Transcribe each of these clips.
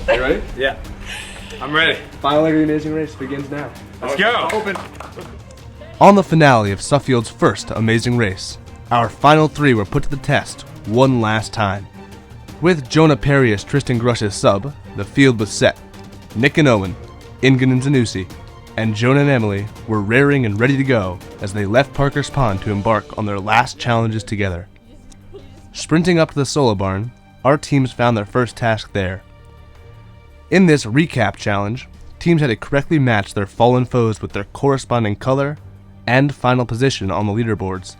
Are you ready? Yeah. I'm ready. Final leg of the Amazing Race begins now. Let's go. Open. On the finale of Suffield's first Amazing Race, our final three were put to the test one last time. With Jonah Perry as Tristan Grush's sub, the field was set. Nick and Owen, Ingen and Zanussi, and Jonah and Emily were raring and ready to go as they left Parker's Pond to embark on their last challenges together. Sprinting up to the solo barn, our teams found their first task there. In this recap challenge, teams had to correctly match their fallen foes with their corresponding color and final position on the leaderboards.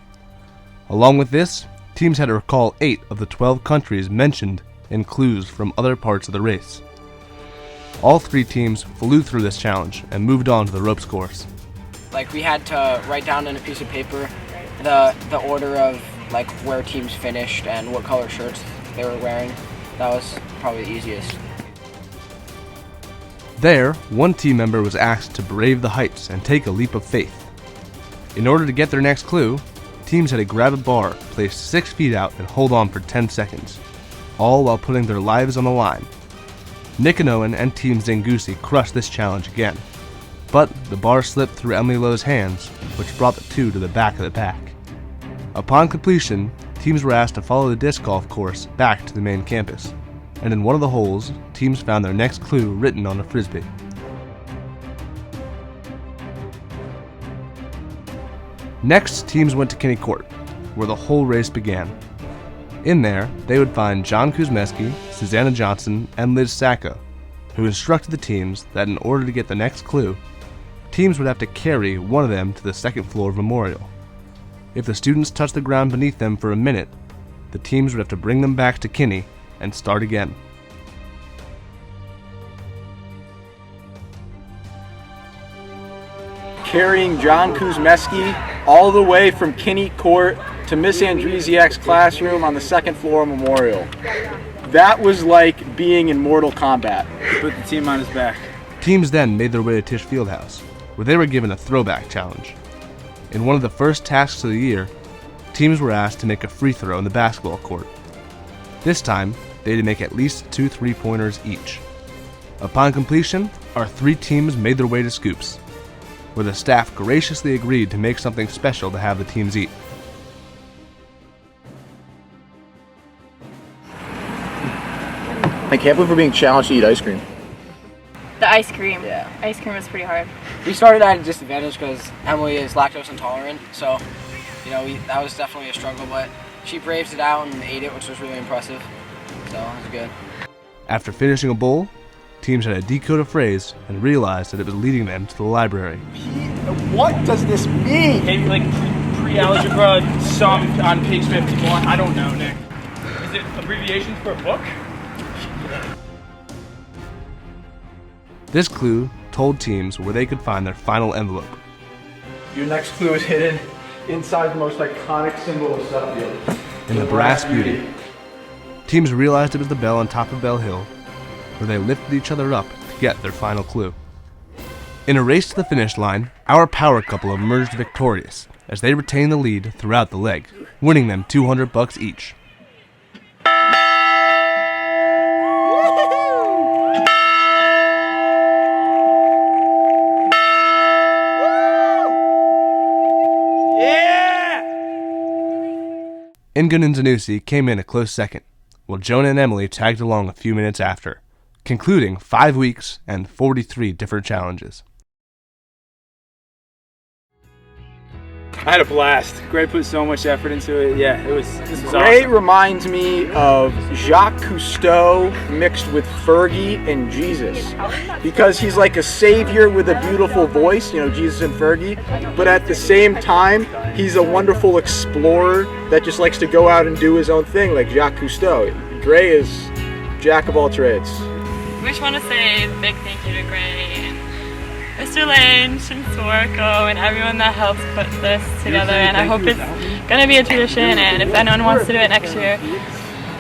Along with this, teams had to recall 8 of the 12 countries mentioned in clues from other parts of the race. All 3 teams flew through this challenge and moved on to the ropes course. Like, we had to write down on a piece of paper the order of like where teams finished and what color shirts they were wearing. That was probably the easiest. There, one team member was asked to brave the heights and take a leap of faith. In order to get their next clue, teams had to grab a bar placed 6 feet out and hold on for 10 seconds, all while putting their lives on the line. Nick and Owen and Team Zangusi crushed this challenge again, but the bar slipped through Emily Lowe's hands, which brought the two to the back of the pack. Upon completion, teams were asked to follow the disc golf course back to the main campus, and in one of the holes, teams found their next clue written on a frisbee. Next, teams went to Kinney Court, where the whole race began. In there, they would find John Kuzmeski, Susanna Johnson, and Liz Sacco, who instructed the teams that in order to get the next clue, teams would have to carry one of them to the second floor of Memorial. If the students touched the ground beneath them for a minute, the teams would have to bring them back to Kinney and start again. Carrying John Kuzmeski all the way from Kinney Court to Miss Andresiak's classroom on the second floor of Memorial. That was like being in Mortal Kombat. He put the team on his back. Teams then made their way to Tisch Fieldhouse, where they were given a throwback challenge. In one of the first tasks of the year, teams were asked to make a free throw in the basketball court. This time, they had to make at least 2 3-pointers each. Upon completion, our 3 teams made their way to Scoops, where the staff graciously agreed to make something special to have the teams eat. I can't believe we're being challenged to eat ice cream. The ice cream. Yeah. Ice cream was pretty hard. We started at a disadvantage because Emily is lactose intolerant, so that was definitely a struggle, but she braved it out and ate it, which was really impressive, so it was good. After finishing a bowl, teams had to decode a phrase and realized that it was leading them to the library. What does this mean? Maybe like pre-algebra sum on page 51. I don't know, Nick. Is it abbreviations for a book? This clue told teams where they could find their final envelope. Your next clue is hidden inside the most iconic symbol of Suffield. In the Brass Beauty. Teams realized it was the bell on top of Bell Hill, where they lifted each other up to get their final clue. In a race to the finish line, our power couple emerged victorious as they retained the lead throughout the leg, winning them $200 each. Ingen and Zanussi came in a close second, while Jonah and Emily tagged along a few minutes after, concluding 5 weeks and 43 different challenges. I had a blast. Greg put so much effort into it. Yeah, this was Ray awesome. reminds me of Jacques Cousteau mixed with Fergie and Jesus, because he's like a savior with a beautiful voice, Jesus and Fergie, but at the same time, he's a wonderful explorer that just likes to go out and do his own thing, like Jacques Cousteau. Gray is jack of all trades. We just want to say a big thank you to Gray and Mr. Lynch and Swarco and everyone that helped put this together, and I hope it's going to be a tradition, and if anyone wants to do it next year,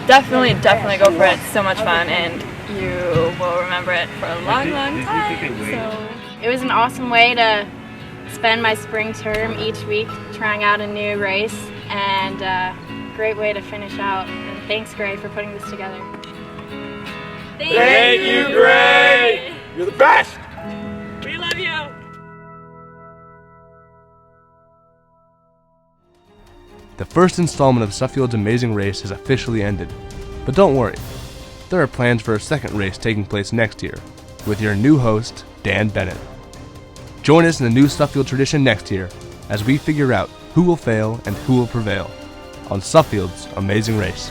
definitely go for it. It's so much fun, and you will remember it for a long time. So it was an awesome way to spend my spring term each week trying out a new race, and great way to finish out, and thanks Gray for putting this together. Thank you, Gray. You're the best. We love you. The first installment of Suffield's Amazing Race has officially ended. But don't worry, there are plans for a second race taking place next year, with your new host, Dan Bennett. Join us in the new Suffield tradition next year as we figure out who will fail and who will prevail on Suffield's Amazing Race.